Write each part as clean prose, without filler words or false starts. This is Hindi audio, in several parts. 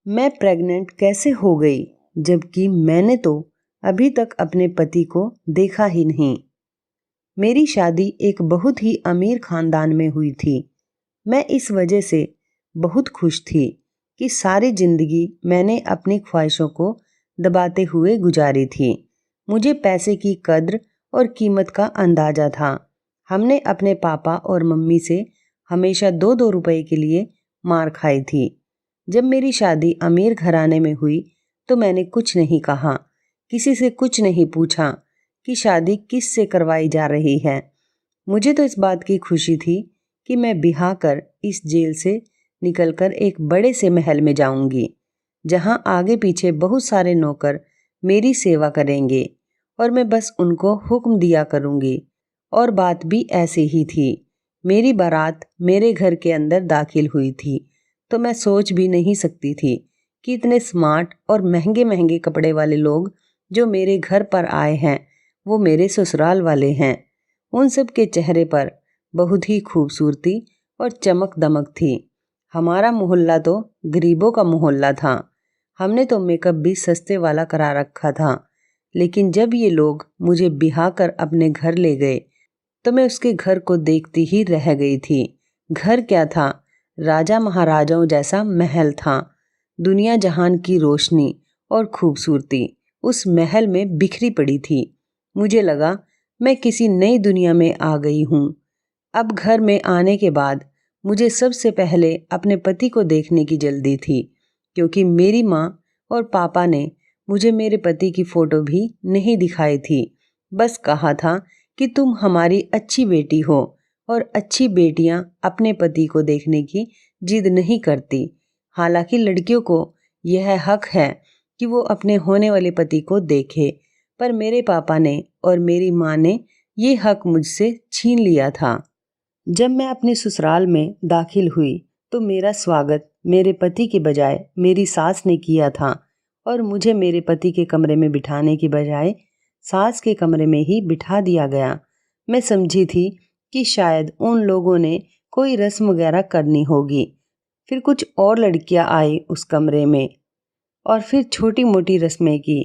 मैं प्रेग्नेंट कैसे हो गई जबकि मैंने तो अभी तक अपने पति को देखा ही नहीं। मेरी शादी एक बहुत ही अमीर खानदान में हुई थी। मैं इस वजह से बहुत खुश थी कि सारी जिंदगी मैंने अपनी ख्वाहिशों को दबाते हुए गुजारी थी। मुझे पैसे की कद्र और कीमत का अंदाजा था। हमने अपने पापा और मम्मी से हमेशा 2-2 रुपए के लिए मार खाई थी। जब मेरी शादी अमीर घराने में हुई तो मैंने कुछ नहीं कहा, किसी से कुछ नहीं पूछा कि शादी किस से करवाई जा रही है। मुझे तो इस बात की खुशी थी कि मैं ब्याह कर इस जेल से निकलकर एक बड़े से महल में जाऊंगी, जहां आगे पीछे बहुत सारे नौकर मेरी सेवा करेंगे और मैं बस उनको हुक्म दिया करूंगी। और बात भी ऐसे ही थी। मेरी बारात मेरे घर के अंदर दाखिल हुई थी तो मैं सोच भी नहीं सकती थी कि इतने स्मार्ट और महंगे महंगे कपड़े वाले लोग जो मेरे घर पर आए हैं वो मेरे ससुराल वाले हैं। उन सब के चेहरे पर बहुत ही खूबसूरती और चमक दमक थी। हमारा मोहल्ला तो गरीबों का मोहल्ला था। हमने तो मेकअप भी सस्ते वाला करा रखा था। लेकिन जब ये लोग मुझे ब्याह कर अपने घर ले गए तो मैं उसके घर को देखती ही रह गई थी। घर क्या था, राजा महाराजाओं जैसा महल था। दुनिया जहान की रोशनी और खूबसूरती उस महल में बिखरी पड़ी थी। मुझे लगा मैं किसी नई दुनिया में आ गई हूँ। अब घर में आने के बाद मुझे सबसे पहले अपने पति को देखने की जल्दी थी, क्योंकि मेरी माँ और पापा ने मुझे मेरे पति की फोटो भी नहीं दिखाई थी। बस कहा था कि तुम हमारी अच्छी बेटी हो और अच्छी बेटियां अपने पति को देखने की जिद नहीं करती। हालांकि लड़कियों को यह हक है कि वो अपने होने वाले पति को देखे, पर मेरे पापा ने और मेरी माँ ने ये हक मुझसे छीन लिया था। जब मैं अपने ससुराल में दाखिल हुई तो मेरा स्वागत मेरे पति के बजाय मेरी सास ने किया था और मुझे मेरे पति के कमरे में बिठाने की बजाय सास के कमरे में ही बिठा दिया गया। मैं समझी थी कि शायद उन लोगों ने कोई रस्म वगैरह करनी होगी। फिर कुछ और लड़कियां आई उस कमरे में और फिर छोटी मोटी रस्में की,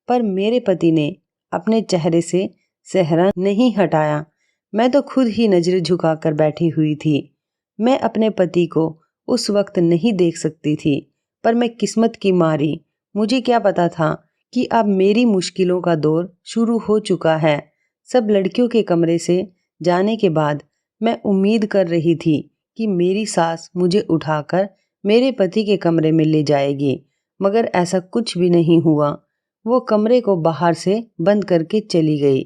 पर मेरे पति ने अपने चेहरे से सेहरा नहीं हटाया। मैं तो खुद ही नजरें झुकाकर बैठी हुई थी। मैं अपने पति को उस वक्त नहीं देख सकती थी, पर मैं किस्मत की मारी, मुझे क्या पता था कि अब मेरी मुश्किलों का दौर शुरू हो चुका है। सब लड़कियों के कमरे से जाने के बाद मैं उम्मीद कर रही थी कि मेरी सास मुझे उठाकर मेरे पति के कमरे में ले जाएगी, मगर ऐसा कुछ भी नहीं हुआ। वो कमरे को बाहर से बंद करके चली गई।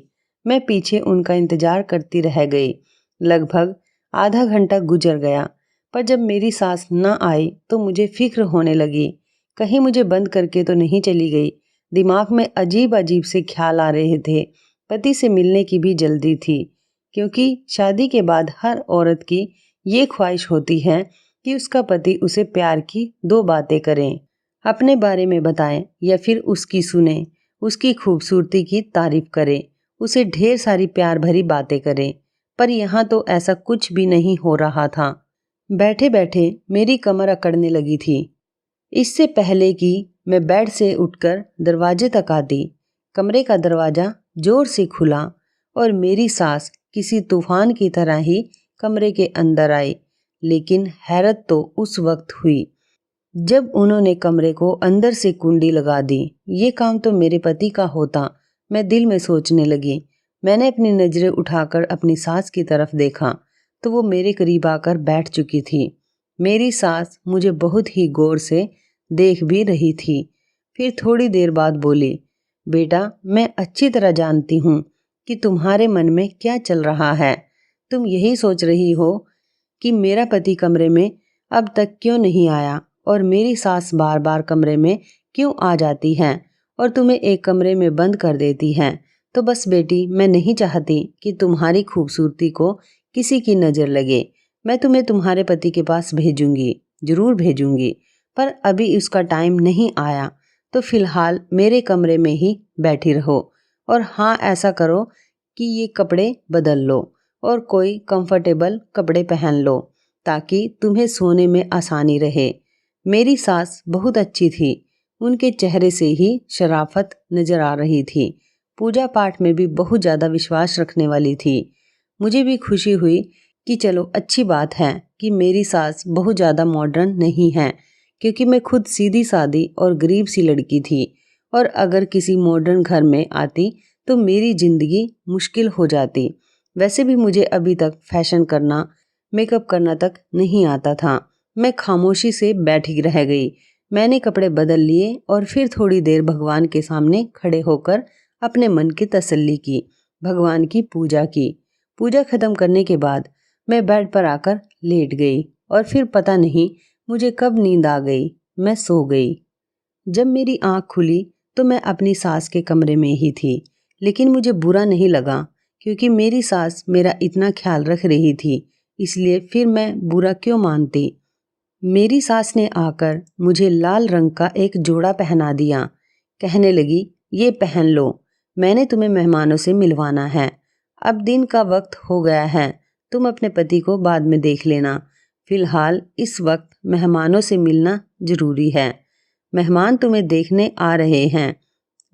मैं पीछे उनका इंतजार करती रह गई। लगभग आधा घंटा गुजर गया, पर जब मेरी सास न आई तो मुझे फिक्र होने लगी, कहीं मुझे बंद करके तो नहीं चली गई। दिमाग में अजीब अजीब से ख्याल आ रहे थे। पति से मिलने की भी जल्दी थी, क्योंकि शादी के बाद हर औरत की ये ख्वाहिश होती है कि उसका पति उसे प्यार की 2 बातें करें, अपने बारे में बताएं या फिर उसकी सुने, उसकी खूबसूरती की तारीफ करे, उसे ढेर सारी प्यार भरी बातें करे। पर यहाँ तो ऐसा कुछ भी नहीं हो रहा था। बैठे बैठे मेरी कमर अकड़ने लगी थी। इससे पहले कि मैं बेड से उठकर दरवाजे तक आती, कमरे का दरवाजा जोर से खुला और मेरी सास किसी तूफान की तरह ही कमरे के अंदर आई। लेकिन हैरत तो उस वक्त हुई जब उन्होंने कमरे को अंदर से कुंडी लगा दी। ये काम तो मेरे पति का होता, मैं दिल में सोचने लगी। मैंने अपनी नजरें उठाकर अपनी सास की तरफ देखा तो वो मेरे करीब आकर बैठ चुकी थी। मेरी सास मुझे बहुत ही गौर से देख भी रही थी। फिर थोड़ी देर बाद बोली, बेटा, मैं अच्छी तरह जानती हूँ कि तुम्हारे मन में क्या चल रहा है। तुम यही सोच रही हो कि मेरा पति कमरे में अब तक क्यों नहीं आया और मेरी सास बार बार कमरे में क्यों आ जाती हैं और तुम्हें एक कमरे में बंद कर देती हैं। तो बस बेटी, मैं नहीं चाहती कि तुम्हारी खूबसूरती को किसी की नज़र लगे। मैं तुम्हें तुम्हारे पति के पास भेजूंगी, जरूर भेजूंगी, पर अभी उसका टाइम नहीं आया, तो फिलहाल मेरे कमरे में ही बैठी रहो। और हाँ, ऐसा करो कि ये कपड़े बदल लो और कोई कंफर्टेबल कपड़े पहन लो ताकि तुम्हें सोने में आसानी रहे। मेरी सास बहुत अच्छी थी। उनके चेहरे से ही शराफत नजर आ रही थी। पूजा पाठ में भी बहुत ज़्यादा विश्वास रखने वाली थी। मुझे भी खुशी हुई कि चलो अच्छी बात है कि मेरी सास बहुत ज़्यादा मॉडर्न नहीं है, क्योंकि मैं खुद सीधी सादी और गरीब सी लड़की थी, और अगर किसी मॉडर्न घर में आती तो मेरी ज़िंदगी मुश्किल हो जाती। वैसे भी मुझे अभी तक फैशन करना, मेकअप करना तक नहीं आता था। मैं खामोशी से बैठी रह गई। मैंने कपड़े बदल लिए और फिर थोड़ी देर भगवान के सामने खड़े होकर अपने मन की तसल्ली की, भगवान की पूजा की। पूजा खत्म करने के बाद मैं बेड पर आकर लेट गई और फिर पता नहीं मुझे कब नींद आ गई, मैं सो गई। जब मेरी आंख खुली तो मैं अपनी सास के कमरे में ही थी, लेकिन मुझे बुरा नहीं लगा क्योंकि मेरी सास मेरा इतना ख्याल रख रही थी, इसलिए फिर मैं बुरा क्यों मानती। मेरी सास ने आकर मुझे लाल रंग का एक जोड़ा पहना दिया। कहने लगी, ये पहन लो, मैंने तुम्हें मेहमानों से मिलवाना है। अब दिन का वक्त हो गया है, तुम अपने पति को बाद में देख लेना। फिलहाल इस वक्त मेहमानों से मिलना जरूरी है। मेहमान तुम्हें देखने आ रहे हैं।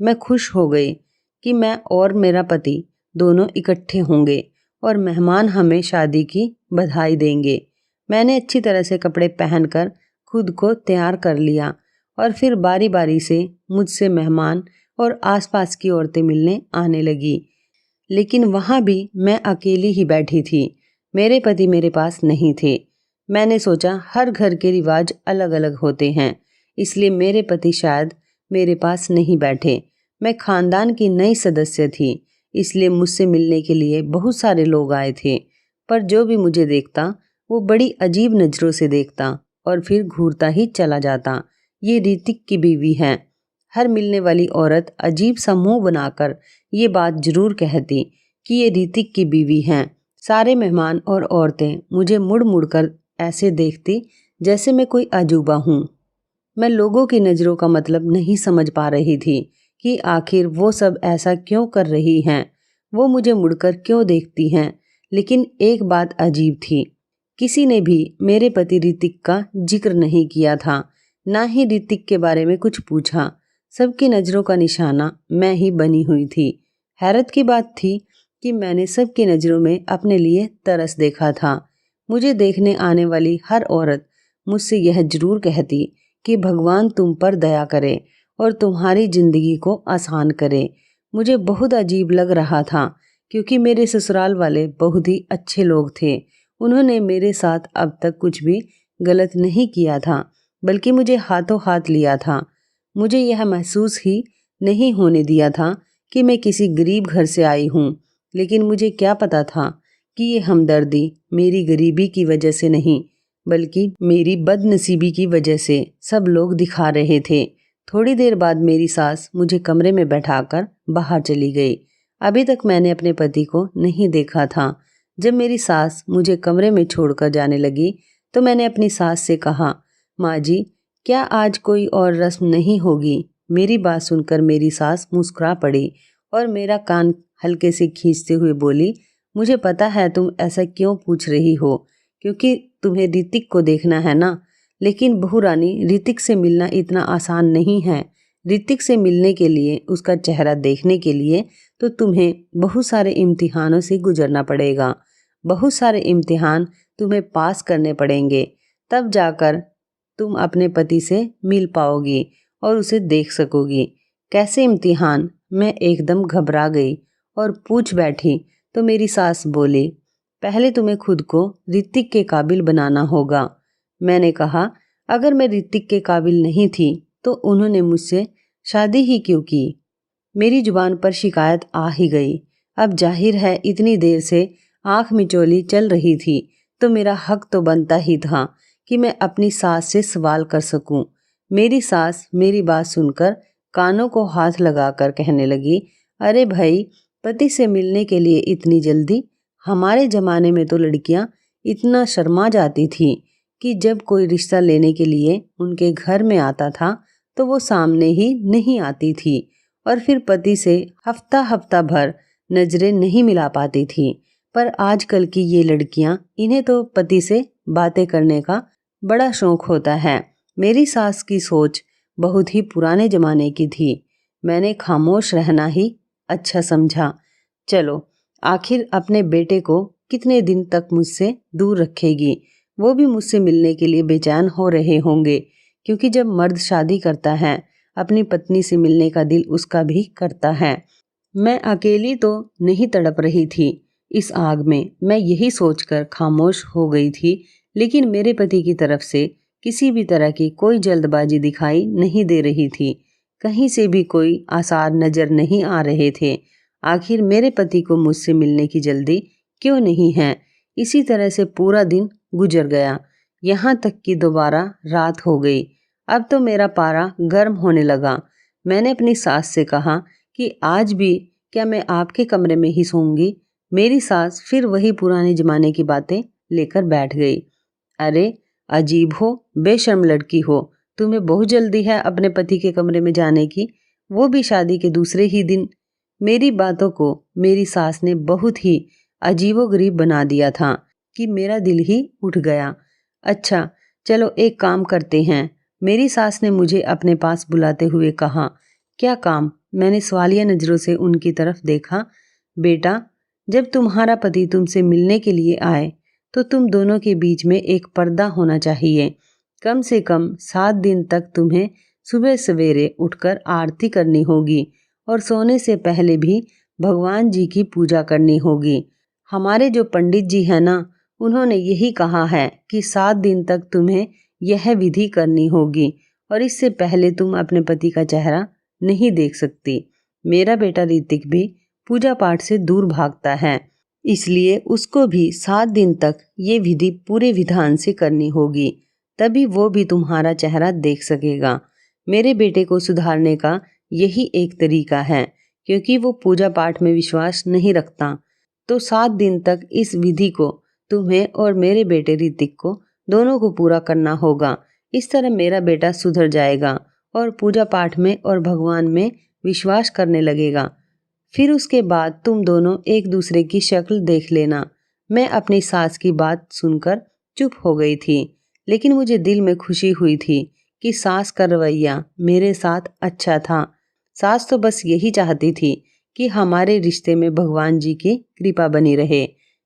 मैं खुश हो गई कि मैं और मेरा पति दोनों इकट्ठे होंगे और मेहमान हमें शादी की बधाई देंगे। मैंने अच्छी तरह से कपड़े पहनकर खुद को तैयार कर लिया और फिर बारी बारी से मुझसे मेहमान और आसपास की औरतें मिलने आने लगी। लेकिन वहाँ भी मैं अकेली ही बैठी थी। मेरे पति मेरे पास नहीं थे। मैंने सोचा हर घर के रिवाज अलग अलग होते हैं, इसलिए मेरे पति शायद मेरे पास नहीं बैठे। मैं खानदान की नई सदस्य थी, इसलिए मुझसे मिलने के लिए बहुत सारे लोग आए थे, पर जो भी मुझे देखता वो बड़ी अजीब नज़रों से देखता और फिर घूरता ही चला जाता। ये ऋतिक की बीवी है। हर मिलने वाली औरत अजीब सा मुंह बनाकर ये बात जरूर कहती कि ये ऋतिक की बीवी हैं। सारे मेहमान और औरतें मुझे मुड़ मुड़ कर ऐसे देखती जैसे मैं कोई अजूबा हूँ। मैं लोगों की नज़रों का मतलब नहीं समझ पा रही थी कि आखिर वो सब ऐसा क्यों कर रही हैं, वो मुझे मुड़कर क्यों देखती हैं। लेकिन एक बात अजीब थी, किसी ने भी मेरे पति ऋतिक का जिक्र नहीं किया था, ना ही ऋतिक के बारे में कुछ पूछा। सबकी नज़रों का निशाना मैं ही बनी हुई थी। हैरत की बात थी कि मैंने सबकी नज़रों में अपने लिए तरस देखा था। मुझे देखने आने वाली हर औरत मुझसे यह जरूर कहती कि भगवान तुम पर दया करे और तुम्हारी ज़िंदगी को आसान करे। मुझे बहुत अजीब लग रहा था क्योंकि मेरे ससुराल वाले बहुत ही अच्छे लोग थे। उन्होंने मेरे साथ अब तक कुछ भी गलत नहीं किया था, बल्कि मुझे हाथों हाथ लिया था। मुझे यह महसूस ही नहीं होने दिया था कि मैं किसी गरीब घर से आई हूँ, लेकिन मुझे क्या पता था कि ये हमदर्दी मेरी गरीबी की वजह से नहीं, बल्कि मेरी बदनसीबी की वजह से सब लोग दिखा रहे थे। थोड़ी देर बाद मेरी सास मुझे कमरे में बैठाकर बाहर चली गई। अभी तक मैंने अपने पति को नहीं देखा था। जब मेरी सास मुझे कमरे में छोड़कर जाने लगी तो मैंने अपनी सास से कहा, माँ जी, क्या आज कोई और रस्म नहीं होगी? मेरी बात सुनकर मेरी सास मुस्कुरा पड़ी और मेरा कान हल्के से खींचते हुए बोली, मुझे पता है तुम ऐसा क्यों पूछ रही हो, क्योंकि तुम्हें ऋतिक को देखना है ना। लेकिन बहू रानी, ऋतिक से मिलना इतना आसान नहीं है। ऋतिक से मिलने के लिए, उसका चेहरा देखने के लिए तो तुम्हें बहुत सारे इम्तिहानों से गुजरना पड़ेगा। बहुत सारे इम्तिहान तुम्हें पास करने पड़ेंगे, तब जाकर तुम अपने पति से मिल पाओगी और उसे देख सकोगी। कैसे इम्तिहान? मैं एकदम घबरा गई और पूछ बैठी तो मेरी सास बोली, पहले तुम्हें खुद को ऋतिक के काबिल बनाना होगा। मैंने कहा, अगर मैं ऋतिक के काबिल नहीं थी तो उन्होंने मुझसे शादी ही क्यों की? मेरी जुबान पर शिकायत आ ही गई। अब जाहिर है इतनी देर से आंख मिचौली चल रही थी तो मेरा हक तो बनता ही था कि मैं अपनी सास से सवाल कर सकूं। मेरी सास मेरी बात सुनकर कानों को हाथ लगाकर कहने लगी, अरे भाई, पति से मिलने के लिए इतनी जल्दी? हमारे ज़माने में तो लड़कियां इतना शर्मा जाती थी कि जब कोई रिश्ता लेने के लिए उनके घर में आता था तो वो सामने ही नहीं आती थी और फिर पति से हफ्ता हफ्ता भर नजरें नहीं मिला पाती थी। पर आजकल की ये लड़कियां, इन्हें तो पति से बातें करने का बड़ा शौक होता है। मेरी सास की सोच बहुत ही पुराने जमाने की थी। मैंने खामोश रहना ही अच्छा समझा। चलो, आखिर अपने बेटे को कितने दिन तक मुझसे दूर रखेगी? वो भी मुझसे मिलने के लिए बेचैन हो रहे होंगे, क्योंकि जब मर्द शादी करता है, अपनी पत्नी से मिलने का दिल उसका भी करता है। मैं अकेली तो नहीं तड़प रही थी इस आग में, मैं यही सोचकर खामोश हो गई थी। लेकिन मेरे पति की तरफ से किसी भी तरह की कोई जल्दबाजी दिखाई नहीं दे रही थी। कहीं से भी कोई आसार नजर नहीं आ रहे थे। आखिर मेरे पति को मुझसे मिलने की जल्दी क्यों नहीं है? इसी तरह से पूरा दिन गुजर गया, यहाँ तक कि दोबारा रात हो गई। अब तो मेरा पारा गर्म होने लगा। मैंने अपनी सास से कहा कि आज भी क्या मैं आपके कमरे में ही सोऊंगी? मेरी सास फिर वही पुराने जमाने की बातें लेकर बैठ गई। अरे अजीब हो, बेशर्म लड़की हो, तुम्हें बहुत जल्दी है अपने पति के कमरे में जाने की, वो भी शादी के दूसरे ही दिन। मेरी बातों को मेरी सास ने बहुत ही अजीबोगरीब बना दिया था कि मेरा दिल ही उठ गया। अच्छा, चलो एक काम करते हैं, मेरी सास ने मुझे अपने पास बुलाते हुए कहा। क्या काम? मैंने सवालिया नजरों से उनकी तरफ देखा। बेटा, जब तुम्हारा पति तुमसे मिलने के लिए आए तो तुम दोनों के बीच में एक पर्दा होना चाहिए। कम से कम 7 दिन तक तुम्हें सुबह सवेरे उठकर आरती करनी होगी और सोने से पहले भी भगवान जी की पूजा करनी होगी। हमारे जो पंडित जी हैं ना, उन्होंने यही कहा है कि 7 दिन तक तुम्हें यह विधि करनी होगी और इससे पहले तुम अपने पति का चेहरा नहीं देख सकती। मेरा बेटा ऋतिक भी पूजा पाठ से दूर भागता है, इसलिए उसको भी 7 दिन तक ये विधि पूरे विधान से करनी होगी, तभी वो भी तुम्हारा चेहरा देख सकेगा। मेरे बेटे को सुधारने का यही एक तरीका है, क्योंकि वो पूजा पाठ में विश्वास नहीं रखता। तो 7 दिन तक इस विधि को तुम्हें और मेरे बेटे ऋतिक को दोनों को पूरा करना होगा। इस तरह मेरा बेटा सुधर जाएगा और पूजा पाठ में और भगवान में विश्वास करने लगेगा। फिर उसके बाद तुम दोनों एक दूसरे की शक्ल देख लेना। मैं अपनी सास की बात सुनकर चुप हो गई थी, लेकिन मुझे दिल में खुशी हुई थी कि सास का रवैया मेरे साथ अच्छा था। सास तो बस यही चाहती थी कि हमारे रिश्ते में भगवान जी की कृपा बनी रहे,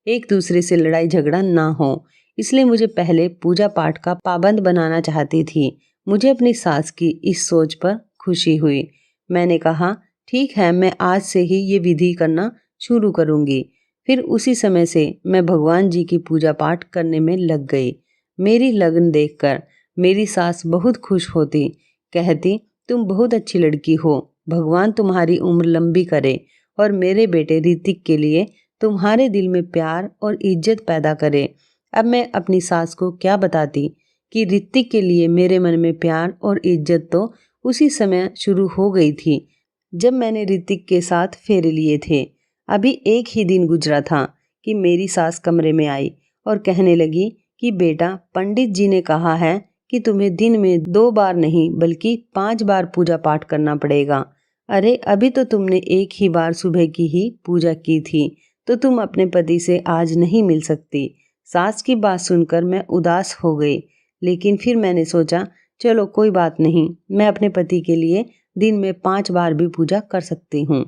एक दूसरे से लड़ाई झगड़ा ना हो। इसलिए मुझे पहले पूजा पाठ का पाबंद बनाना चाहती थी। मुझे अपनी सास की इस सोच पर खुशी हुई। मैंने कहा, ठीक है, मैं आज से ही ये विधि करना शुरू करूंगी। फिर उसी समय से मैं भगवान जी की पूजा पाठ करने में लग गई। मेरी लगन देखकर मेरी सास बहुत खुश होती, कहती, तुम बहुत अच्छी लड़की हो, भगवान तुम्हारी उम्र लंबी करे और मेरे बेटे ऋतिक के लिए तुम्हारे दिल में प्यार और इज्जत पैदा करे। अब मैं अपनी सास को क्या बताती कि ऋतिक के लिए मेरे मन में प्यार और इज्जत तो उसी समय शुरू हो गई थी जब मैंने ऋतिक के साथ फेरे लिए थे। अभी एक ही दिन गुजरा था कि मेरी सास कमरे में आई और कहने लगी कि बेटा, पंडित जी ने कहा है कि तुम्हें दिन में 2 बार नहीं बल्कि 5 बार पूजा पाठ करना पड़ेगा। अरे अभी तो तुमने एक ही बार सुबह की ही पूजा की थी, तो तुम अपने पति से आज नहीं मिल सकती। सास की बात सुनकर मैं उदास हो गई, लेकिन फिर मैंने सोचा, चलो कोई बात नहीं, मैं अपने पति के लिए दिन में 5 बार भी पूजा कर सकती हूँ।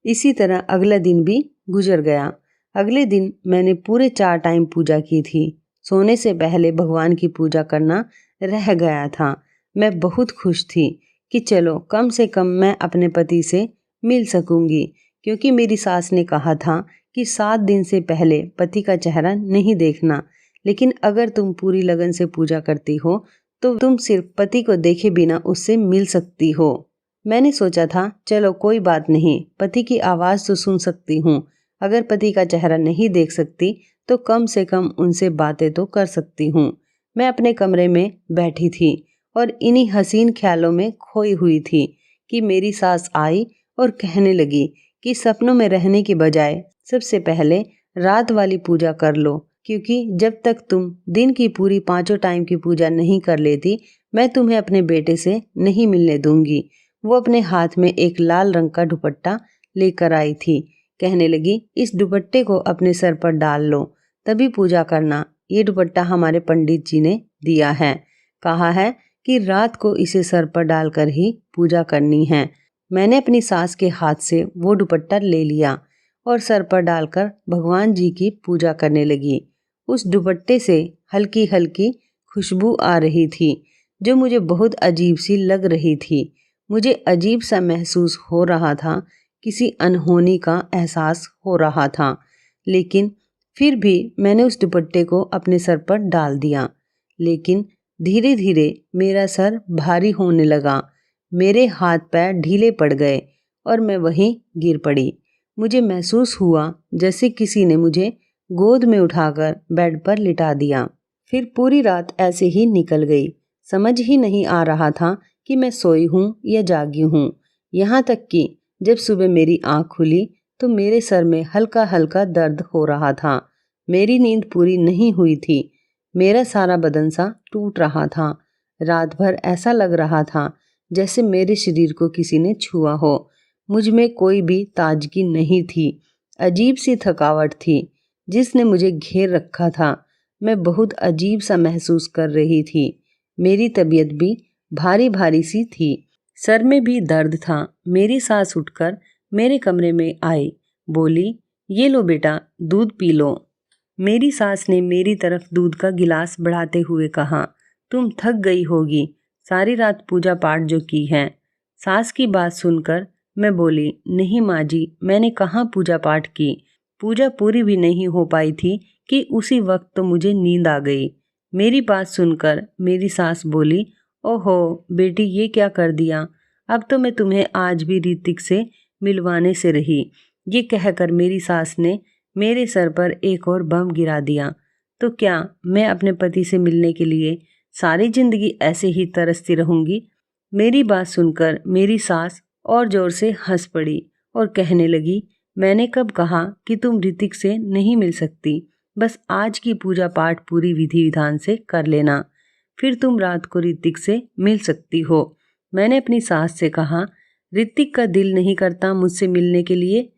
इसी तरह अगला दिन भी गुजर गया। अगले दिन मैंने पूरे 4 टाइम पूजा की थी। सोने से पहले भगवान की पूजा करना रह गया था। मैं बहुत खुश थी कि चलो कम से कम मैं अपने पति से मिल सकूंगी, क्योंकि मेरी सास ने कहा था कि 7 दिन से पहले पति का चेहरा नहीं देखना। लेकिन अगर तुम पूरी लगन से पूजा करती हो तो तुम सिर्फ पति को देखे बिना उससे मिल सकती हो। मैंने सोचा था, चलो कोई बात नहीं, पति की आवाज़ तो सुन सकती हूँ। अगर पति का चेहरा नहीं देख सकती तो कम से कम उनसे बातें तो कर सकती हूँ। मैं अपने कमरे में बैठी थी और इन्हीं हसीन ख्यालों में खोई हुई थी कि मेरी सास आई और कहने लगी कि सपनों में रहने की बजाय सबसे पहले रात वाली पूजा कर लो, क्योंकि जब तक तुम दिन की पूरी 5 टाइम की पूजा नहीं कर लेती, मैं तुम्हें अपने बेटे से नहीं मिलने दूंगी। वो अपने हाथ में एक लाल रंग का दुपट्टा लेकर आई थी। कहने लगी, इस दुपट्टे को अपने सर पर डाल लो, तभी पूजा करना। ये दुपट्टा हमारे पंडित जी ने दिया है, कहा है कि रात को इसे सर पर डालकर ही पूजा करनी है। मैंने अपनी सास के हाथ से वो दुपट्टा ले लिया और सर पर डालकर भगवान जी की पूजा करने लगी। उस दुपट्टे से हल्की हल्की खुशबू आ रही थी जो मुझे बहुत अजीब सी लग रही थी। मुझे अजीब सा महसूस हो रहा था, किसी अनहोनी का एहसास हो रहा था, लेकिन फिर भी मैंने उस दुपट्टे को अपने सर पर डाल दिया। लेकिन धीरे धीरे मेरा सर भारी होने लगा, मेरे हाथ पैर ढीले पड़ गए और मैं वहीं गिर पड़ी। मुझे महसूस हुआ जैसे किसी ने मुझे गोद में उठाकर बेड पर लिटा दिया। फिर पूरी रात ऐसे ही निकल गई। समझ ही नहीं आ रहा था कि मैं सोई हूँ या जागी हूँ। यहाँ तक कि जब सुबह मेरी आँख खुली तो मेरे सर में हल्का हल्का दर्द हो रहा था। मेरी नींद पूरी नहीं हुई थी। मेरा सारा बदन सा टूट रहा था। रात भर ऐसा लग रहा था जैसे मेरे शरीर को किसी ने छुआ हो। मुझ में कोई भी ताजगी नहीं थी। अजीब सी थकावट थी जिसने मुझे घेर रखा था। मैं बहुत अजीब सा महसूस कर रही थी। मेरी तबीयत भी भारी भारी सी थी। सर में भी दर्द था। मेरी सास उठकर मेरे कमरे में आई, बोली, ये लो बेटा, दूध पी लो। मेरी सास ने मेरी तरफ दूध का गिलास बढ़ाते हुए कहा, तुम थक गई होगी, सारी रात पूजा पाठ जो की है। सास की बात सुनकर मैं बोली, नहीं माँ जी, मैंने कहाँ पूजा पाठ की। पूजा पूरी भी नहीं हो पाई थी कि उसी वक्त तो मुझे नींद आ गई। मेरी बात सुनकर मेरी सास बोली, ओहो बेटी, ये क्या कर दिया। अब तो मैं तुम्हें आज भी ऋतिक से मिलवाने से रही। ये कहकर मेरी सास ने मेरे सर पर एक और बम गिरा दिया। तो क्या मैं अपने पति से मिलने के लिए सारी जिंदगी ऐसे ही तरसती रहूंगी। मेरी बात सुनकर मेरी सास और जोर से हंस पड़ी और कहने लगी, मैंने कब कहा कि तुम ऋतिक से नहीं मिल सकती। बस आज की पूजा पाठ पूरी विधि विधान से कर लेना, फिर तुम रात को ऋतिक से मिल सकती हो। मैंने अपनी सास से कहा, ऋतिक का दिल नहीं करता मुझसे मिलने के लिए।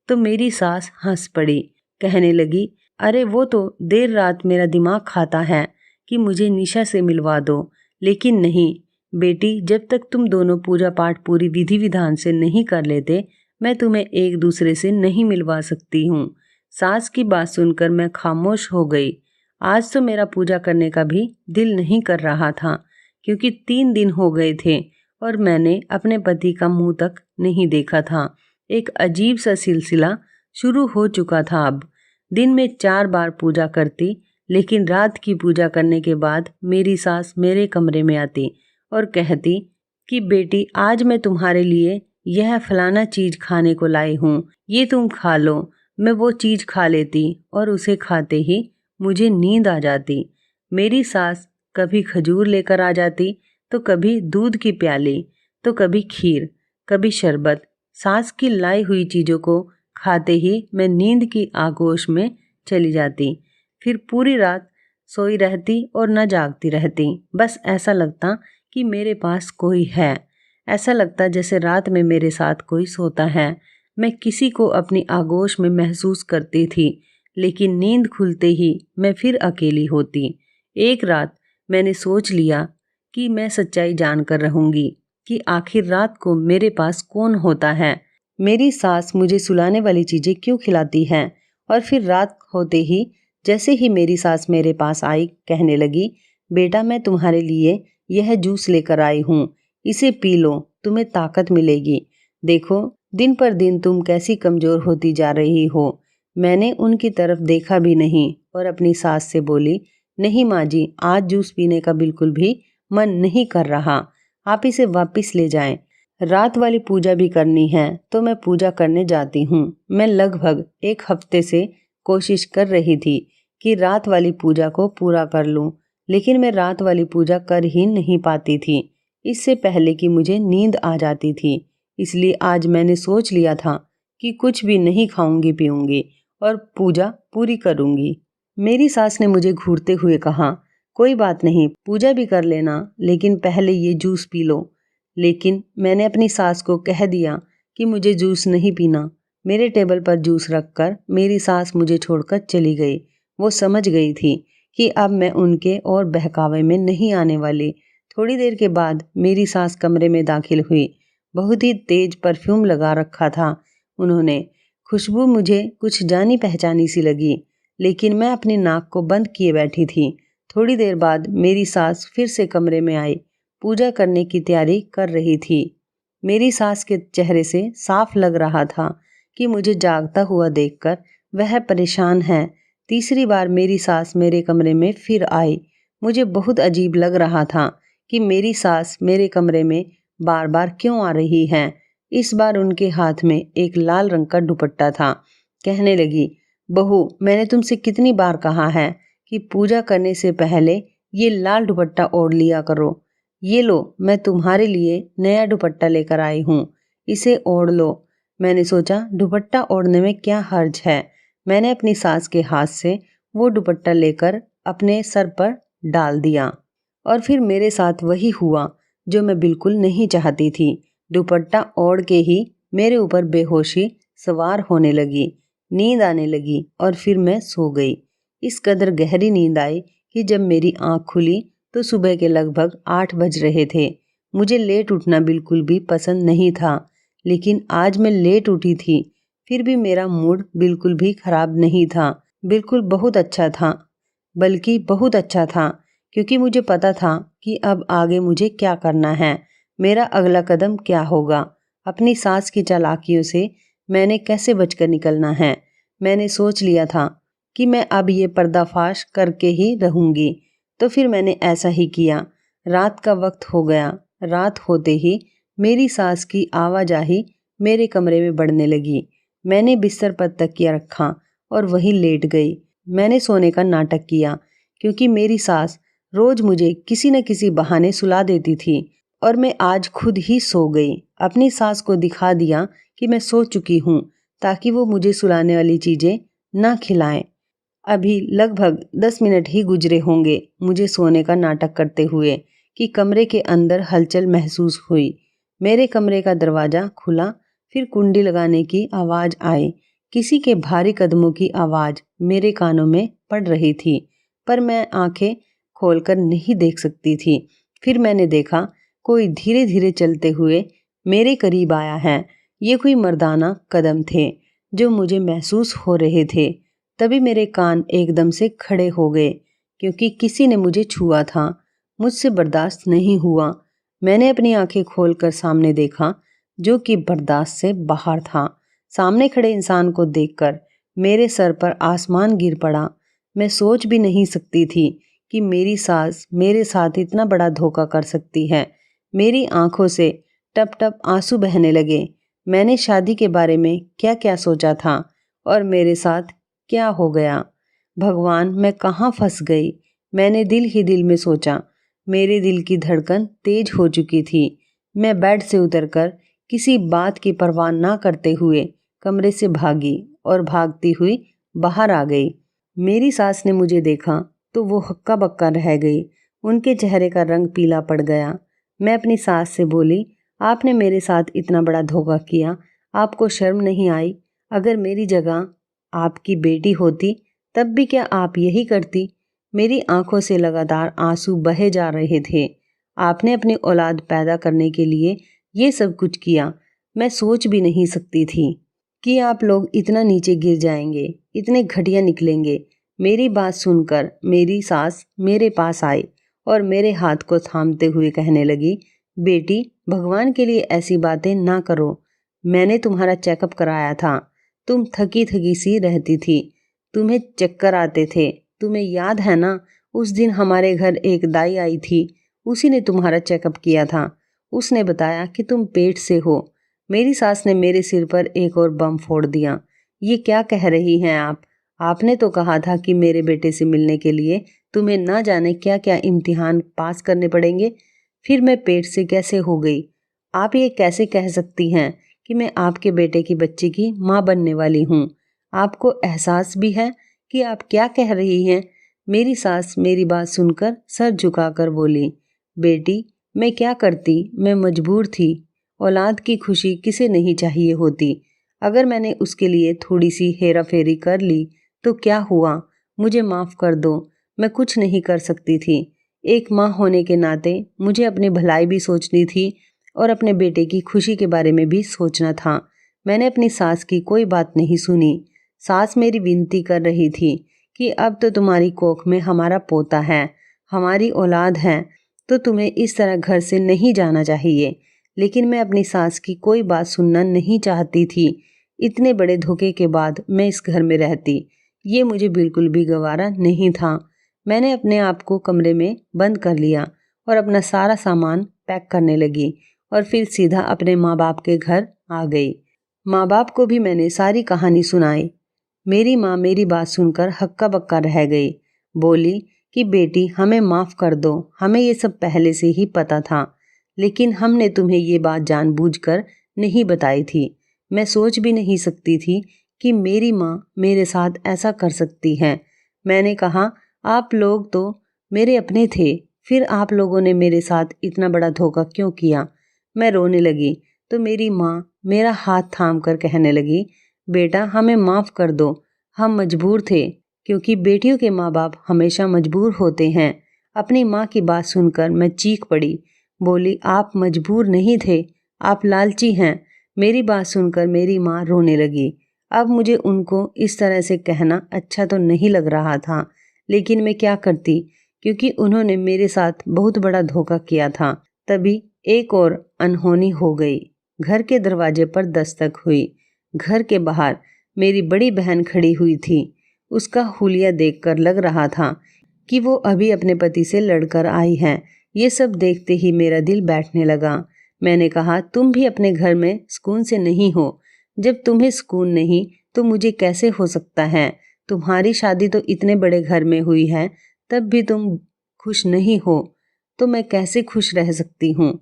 तो मेरी सास हंस पड़ी, कहने लगी, अरे वो तो देर रात मेरा दिमाग खाता है कि मुझे निशा से मिलवा दो। लेकिन नहीं बेटी, जब तक तुम दोनों पूजा पाठ पूरी विधि विधान से नहीं कर लेते, मैं तुम्हें एक दूसरे से नहीं मिलवा सकती हूँ। सास की बात सुनकर मैं खामोश हो गई। आज तो मेरा पूजा करने का भी दिल नहीं कर रहा था, क्योंकि 3 दिन हो गए थे और मैंने अपने पति का मुंह तक नहीं देखा था। एक अजीब सा सिलसिला शुरू हो चुका था। अब दिन में 4 बार पूजा करती, लेकिन रात की पूजा करने के बाद मेरी सास मेरे कमरे में आती और कहती कि बेटी, आज मैं तुम्हारे लिए यह फलाना चीज खाने को लाई हूँ, ये तुम खा लो। मैं वो चीज खा लेती और उसे खाते ही मुझे नींद आ जाती। मेरी सास कभी खजूर लेकर आ जाती, तो कभी दूध की प्याली, तो कभी खीर, कभी शरबत। सास की लाई हुई चीजों को खाते ही मैं नींद की आगोश में चली जाती। फिर पूरी रात सोई रहती और न जागती रहती। बस ऐसा लगता कि मेरे पास कोई है। ऐसा लगता जैसे रात में मेरे साथ कोई सोता है। मैं किसी को अपनी आगोश में महसूस करती थी, लेकिन नींद खुलते ही मैं फिर अकेली होती। एक रात मैंने सोच लिया कि मैं सच्चाई जानकर रहूंगी कि आखिर रात को मेरे पास कौन होता है। मेरी सास मुझे सुलाने वाली चीजें क्यों खिलाती है। और फिर रात होते ही जैसे ही मेरी सास मेरे पास आई, कहने लगी, बेटा, मैं तुम्हारे लिए यह जूस लेकर आई हूँ, इसे पी लो, तुम्हें ताकत मिलेगी। देखो दिन पर दिन तुम कैसी कमजोर होती जा रही हो। मैंने उनकी तरफ देखा भी नहीं और अपनी सास से बोली, नहीं माँ जी, आज जूस पीने का बिल्कुल भी मन नहीं कर रहा, आप इसे वापस ले जाएं। रात वाली पूजा भी करनी है तो मैं पूजा करने जाती हूँ। मैं लगभग 1 हफ्ते से कोशिश कर रही थी कि रात वाली पूजा को पूरा कर लूं, लेकिन मैं रात वाली पूजा कर ही नहीं पाती थी। इससे पहले कि मुझे नींद आ जाती थी। इसलिए आज मैंने सोच लिया था कि कुछ भी नहीं खाऊंगी पीऊंगी और पूजा पूरी करूंगी। मेरी सास ने मुझे घूरते हुए कहा, कोई बात नहीं, पूजा भी कर लेना, लेकिन पहले ये जूस पी लो। लेकिन मैंने अपनी सास को कह दिया कि मुझे जूस नहीं पीना। मेरे टेबल पर जूस रखकर मेरी सास मुझे छोड़कर चली गई। वो समझ गई थी कि अब मैं उनके और बहकावे में नहीं आने वाली। थोड़ी देर के बाद मेरी सास कमरे में दाखिल हुई। बहुत ही तेज परफ्यूम लगा रखा था उन्होंने। खुशबू मुझे कुछ जानी पहचानी सी लगी, लेकिन मैं अपनी नाक को बंद किए बैठी थी। थोड़ी देर बाद मेरी सास फिर से कमरे में आई। पूजा करने की तैयारी कर रही थी। मेरी सास के चेहरे से साफ लग रहा था कि मुझे जागता हुआ देखकर वह परेशान है। तीसरी बार मेरी सास मेरे कमरे में फिर आई। मुझे बहुत अजीब लग रहा था कि मेरी सास मेरे कमरे में बार बार क्यों आ रही हैं। इस बार उनके हाथ में एक लाल रंग का दुपट्टा था। कहने लगी, बहू, मैंने तुमसे कितनी बार कहा है कि पूजा करने से पहले ये लाल दुपट्टा ओढ़ लिया करो। ये लो, मैं तुम्हारे लिए नया दुपट्टा लेकर आई हूँ, इसे ओढ़ लो। मैंने सोचा दुपट्टा ओढ़ने में क्या हर्ज है। मैंने अपनी सास के हाथ से वो दुपट्टा लेकर अपने सर पर डाल दिया और फिर मेरे साथ वही हुआ जो मैं बिल्कुल नहीं चाहती थी। दुपट्टा ओढ़ के ही मेरे ऊपर बेहोशी सवार होने लगी, नींद आने लगी और फिर मैं सो गई। इस कदर गहरी नींद आई कि जब मेरी आँख खुली तो सुबह के लगभग 8 बज रहे थे। मुझे लेट उठना बिल्कुल भी पसंद नहीं था, लेकिन आज मैं लेट उठी थी। फिर भी मेरा मूड बिल्कुल भी खराब नहीं था, बिल्कुल बहुत अच्छा था, बल्कि बहुत अच्छा था, क्योंकि मुझे पता था कि अब आगे मुझे क्या करना है, मेरा अगला कदम क्या होगा। अपनी सास की चालाकियों से मैंने कैसे बचकर निकलना है। मैंने सोच लिया था कि मैं अब ये पर्दाफाश करके ही रहूंगी। तो फिर मैंने ऐसा ही किया। रात का वक्त हो गया। रात होते ही मेरी सास की आवाजाही मेरे कमरे में बढ़ने लगी। मैंने बिस्तर पर तकिया रखा और वहीं लेट गई। मैंने सोने का नाटक किया, क्योंकि मेरी सास रोज मुझे किसी न किसी बहाने सुला देती थी और मैं आज खुद ही सो गई। अपनी सास को दिखा दिया कि मैं सो चुकी हूँ, ताकि वो मुझे सुलाने वाली चीजें ना खिलाएं। अभी लगभग 10 मिनट ही गुजरे होंगे मुझे सोने का नाटक करते हुए कि कमरे के अंदर हलचल महसूस हुई। मेरे कमरे का दरवाजा खुला, फिर कुंडी लगाने की आवाज आई। किसी के भारी कदमों की आवाज मेरे कानों में पड़ रही थी, पर मैं आंखें खोलकर नहीं देख सकती थी। फिर मैंने देखा कोई धीरे धीरे चलते हुए मेरे करीब आया है। ये कोई मर्दाना कदम थे जो मुझे महसूस हो रहे थे। तभी मेरे कान एकदम से खड़े हो गए, क्योंकि किसी ने मुझे छुआ था। मुझसे बर्दाश्त नहीं हुआ। मैंने अपनी आंखें खोलकर सामने देखा, जो कि बर्दाश्त से बाहर था। सामने खड़े इंसान को देखकर मेरे सर पर आसमान गिर पड़ा। मैं सोच भी नहीं सकती थी कि मेरी सास मेरे साथ इतना बड़ा धोखा कर सकती है। मेरी आंखों से टप टप आंसू बहने लगे। मैंने शादी के बारे में क्या क्या सोचा था और मेरे साथ क्या हो गया। भगवान, मैं कहाँ फंस गई। मैंने दिल ही दिल में सोचा। मेरे दिल की धड़कन तेज हो चुकी थी। मैं बेड से उतरकर किसी बात की परवाह ना करते हुए कमरे से भागी और भागती हुई बाहर आ गई। मेरी सास ने मुझे देखा तो वो हक्का बक्का रह गई। उनके चेहरे का रंग पीला पड़ गया। मैं अपनी सास से बोली, आपने मेरे साथ इतना बड़ा धोखा किया, आपको शर्म नहीं आई? अगर मेरी जगह आपकी बेटी होती तब भी क्या आप यही करती? मेरी आंखों से लगातार आंसू बहे जा रहे थे। आपने अपनी औलाद पैदा करने के लिए ये सब कुछ किया। मैं सोच भी नहीं सकती थी कि आप लोग इतना नीचे गिर जाएंगे, इतने घटिया निकलेंगे। मेरी बात सुनकर मेरी सास मेरे पास आई और मेरे हाथ को थामते हुए कहने लगी, बेटी, भगवान के लिए ऐसी बातें ना करो। मैंने तुम्हारा चेकअप कराया था। तुम थकी थकी सी रहती थी, तुम्हें चक्कर आते थे। तुम्हें याद है ना, उस दिन हमारे घर एक दाई आई थी, उसी ने तुम्हारा चेकअप किया था। उसने बताया कि तुम पेट से हो। मेरी सास ने मेरे सिर पर एक और बम फोड़ दिया। ये क्या कह रही हैं आप? आपने तो कहा था कि मेरे बेटे से मिलने के लिए तुम्हें ना जाने क्या क्या इम्तिहान पास करने पड़ेंगे। फिर मैं पेट से कैसे हो गई? आप ये कैसे कह सकती हैं कि मैं आपके बेटे की बच्ची की माँ बनने वाली हूँ? आपको एहसास भी है कि आप क्या कह रही हैं? मेरी सास मेरी बात सुनकर सर झुकाकर बोली, बेटी, मैं क्या करती, मैं मजबूर थी। औलाद की खुशी किसे नहीं चाहिए होती। अगर मैंने उसके लिए थोड़ी सी हेरा फेरी कर ली तो क्या हुआ? मुझे माफ़ कर दो, मैं कुछ नहीं कर सकती थी। एक माँ होने के नाते मुझे अपनी भलाई भी सोचनी थी और अपने बेटे की खुशी के बारे में भी सोचना था। मैंने अपनी सास की कोई बात नहीं सुनी। सास मेरी विनती कर रही थी कि अब तो तुम्हारी कोख में हमारा पोता है, हमारी औलाद है, तो तुम्हें इस तरह घर से नहीं जाना चाहिए। लेकिन मैं अपनी सास की कोई बात सुनना नहीं चाहती थी। इतने बड़े धोखे के बाद मैं इस घर में रहती, ये मुझे बिल्कुल भी गवारा नहीं था। मैंने अपने आप को कमरे में बंद कर लिया और अपना सारा सामान पैक करने लगी और फिर सीधा अपने माँ बाप के घर आ गई। माँ बाप को भी मैंने सारी कहानी सुनाई। मेरी माँ मेरी बात सुनकर हक्का बक्का रह गई। बोली कि बेटी हमें माफ़ कर दो, हमें ये सब पहले से ही पता था, लेकिन हमने तुम्हें ये बात जानबूझकर नहीं बताई थी। मैं सोच भी नहीं सकती थी कि मेरी माँ मेरे साथ ऐसा कर सकती है। मैंने कहा आप लोग तो मेरे अपने थे, फिर आप लोगों ने मेरे साथ इतना बड़ा धोखा क्यों किया। मैं रोने लगी तो मेरी माँ मेरा हाथ थाम कर कहने लगी, बेटा हमें माफ़ कर दो, हम मजबूर थे, क्योंकि बेटियों के माँ बाप हमेशा मजबूर होते हैं। अपनी माँ की बात सुनकर मैं चीख पड़ी। बोली आप मजबूर नहीं थे, आप लालची हैं। मेरी बात सुनकर मेरी माँ रोने लगी। अब मुझे उनको इस तरह से कहना अच्छा तो नहीं लग रहा था, लेकिन मैं क्या करती, क्योंकि उन्होंने मेरे साथ बहुत बड़ा धोखा किया था। तभी एक और अनहोनी हो गई। घर के दरवाजे पर दस्तक हुई। घर के बाहर मेरी बड़ी बहन खड़ी हुई थी। उसका हुलिया देखकर लग रहा था कि वो अभी अपने पति से लड़कर आई है। ये सब देखते ही मेरा दिल बैठने लगा। मैंने कहा तुम भी अपने घर में सुकून से नहीं हो। जब तुम्हें सुकून नहीं तो मुझे कैसे हो सकता है। तुम्हारी शादी तो इतने बड़े घर में हुई है, तब भी तुम खुश नहीं हो, तो मैं कैसे खुश रह सकती हूँ।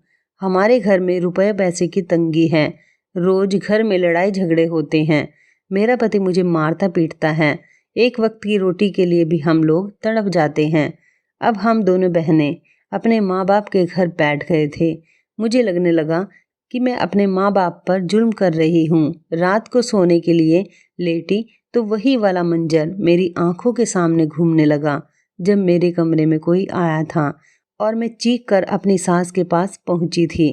हमारे घर में रुपए पैसे की तंगी है, रोज घर में लड़ाई झगड़े होते हैं। मेरा पति मुझे मारता पीटता है, एक वक्त की रोटी के लिए भी हम लोग तड़प जाते हैं। अब हम दोनों बहनें अपने माँ बाप के घर बैठ गए थे। मुझे लगने लगा कि मैं अपने माँ बाप पर जुल्म कर रही हूँ। रात को सोने के लिए लेटी तो वही वाला मंजर मेरी आंखों के सामने घूमने लगा जब मेरे कमरे में कोई आया था और मैं चीख कर अपनी सास के पास पहुंची थी।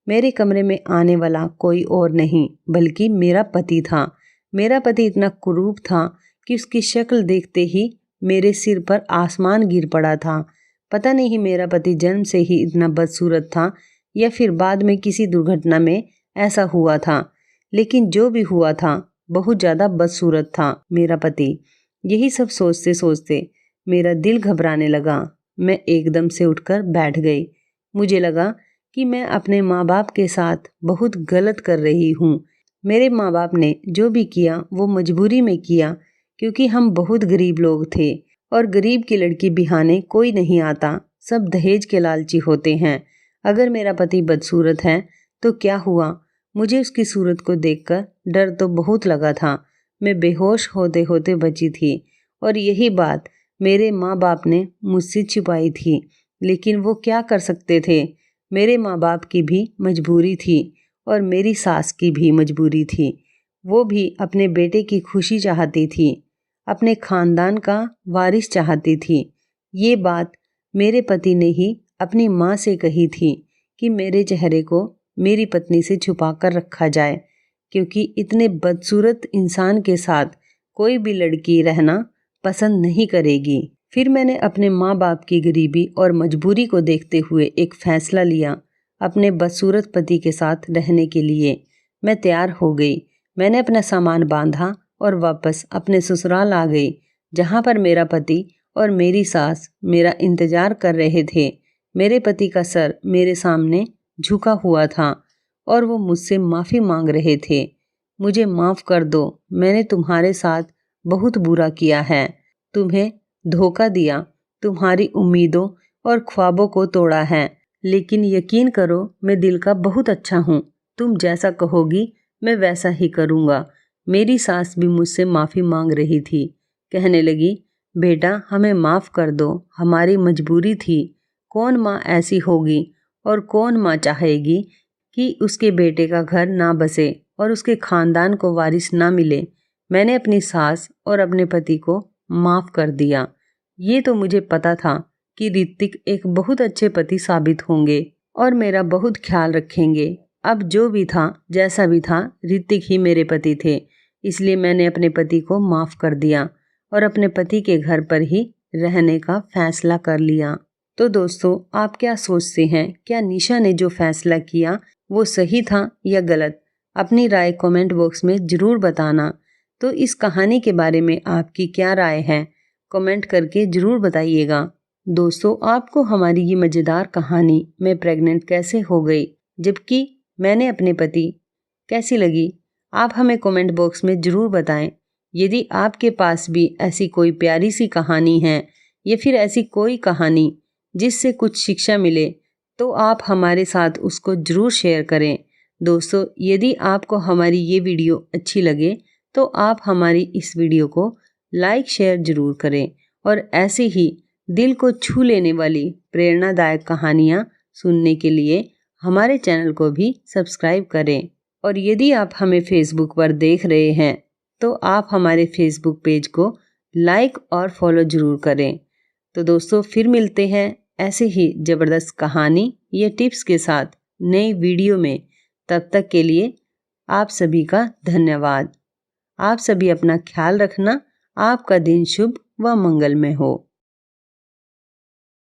मेरे कमरे में आने वाला कोई और नहीं बल्कि मेरा पति था। मेरा पति इतना कुरूप था कि उसकी शक्ल देखते ही मेरे सिर पर आसमान गिर पड़ा था। पता नहीं मेरा पति जन्म से ही इतना बदसूरत था या फिर बाद में किसी दुर्घटना में ऐसा हुआ था, लेकिन जो भी हुआ था बहुत ज़्यादा बदसूरत था मेरा पति। यही सब सोचते सोचते मेरा दिल घबराने लगा। मैं एकदम से उठकर बैठ गई। मुझे लगा कि मैं अपने माँ बाप के साथ बहुत गलत कर रही हूँ। मेरे माँ बाप ने जो भी किया वो मजबूरी में किया, क्योंकि हम बहुत गरीब लोग थे और गरीब की लड़की बिहाने कोई नहीं आता, सब दहेज के लालची होते हैं। अगर मेरा पति बदसूरत है तो क्या हुआ, मुझे उसकी सूरत को देखकर डर तो बहुत लगा था। मैं बेहोश होते होते बची थी और यही बात मेरे माँ बाप ने मुझसे छिपाई थी, लेकिन वो क्या कर सकते थे। मेरे माँ बाप की भी मजबूरी थी और मेरी सास की भी मजबूरी थी। वो भी अपने बेटे की खुशी चाहती थी, अपने खानदान का वारिस चाहती थी। ये बात मेरे पति ने ही अपनी माँ से कही थी कि मेरे चेहरे को मेरी पत्नी से छुपा कर रखा जाए, क्योंकि इतने बदसूरत इंसान के साथ कोई भी लड़की रहना पसंद नहीं करेगी। फिर मैंने अपने माँ बाप की गरीबी और मजबूरी को देखते हुए एक फैसला लिया, अपने बदसूरत पति के साथ रहने के लिए। मैं तैयार हो गई। मैंने अपना सामान बांधा और वापस अपने ससुराल आ गई, जहाँ पर मेरा पति और मेरी सास मेरा इंतजार कर रहे थे। मेरे पति का सर मेरे सामने झुका हुआ था और वो मुझसे माफ़ी मांग रहे थे। मुझे माफ़ कर दो, मैंने तुम्हारे साथ बहुत बुरा किया है, तुम्हें धोखा दिया, तुम्हारी उम्मीदों और ख्वाबों को तोड़ा है, लेकिन यकीन करो मैं दिल का बहुत अच्छा हूँ। तुम जैसा कहोगी मैं वैसा ही करूँगा। मेरी सास भी मुझसे माफ़ी मांग रही थी। कहने लगी, बेटा हमें माफ़ कर दो, हमारी मजबूरी थी। कौन माँ ऐसी होगी और कौन माँ चाहेगी कि उसके बेटे का घर ना बसे और उसके खानदान को वारिस ना मिले। मैंने अपनी सास और अपने पति को माफ़ कर दिया। ये तो मुझे पता था कि ऋतिक एक बहुत अच्छे पति साबित होंगे और मेरा बहुत ख्याल रखेंगे। अब जो भी था, जैसा भी था, ऋतिक ही मेरे पति थे। इसलिए मैंने अपने पति को माफ़ कर दिया और अपने पति के घर पर ही रहने का फैसला कर लिया। तो दोस्तों, आप क्या सोचते हैं? क्या निशा ने जो फैसला किया वो सही था या गलत? अपनी राय कमेंट बॉक्स में ज़रूर बताना। तो इस कहानी के बारे में आपकी क्या राय है? कमेंट करके ज़रूर बताइएगा। दोस्तों, आपको हमारी ये मज़ेदार कहानी मैं प्रेग्नेंट कैसे हो गई जबकि मैंने अपने पति कैसी लगी? आप हमें कमेंट बॉक्स में ज़रूर बताएं। यदि आपके पास भी ऐसी कोई प्यारी सी कहानी है या फिर ऐसी कोई कहानी जिससे कुछ शिक्षा मिले तो आप हमारे साथ उसको ज़रूर शेयर करें। दोस्तों, यदि आपको हमारी ये वीडियो अच्छी लगे तो आप हमारी इस वीडियो को लाइक शेयर ज़रूर करें और ऐसे ही दिल को छू लेने वाली प्रेरणादायक कहानियाँ सुनने के लिए हमारे चैनल को भी सब्सक्राइब करें। और यदि आप हमें फेसबुक पर देख रहे हैं तो आप हमारे फेसबुक पेज को लाइक और फॉलो ज़रूर करें। तो दोस्तों, फिर मिलते हैं ऐसे ही ज़बरदस्त कहानी या टिप्स के साथ नई वीडियो में। तब तक के लिए आप सभी का धन्यवाद। आप सभी अपना ख्याल रखना। आपका दिन शुभ व मंगलमय हो।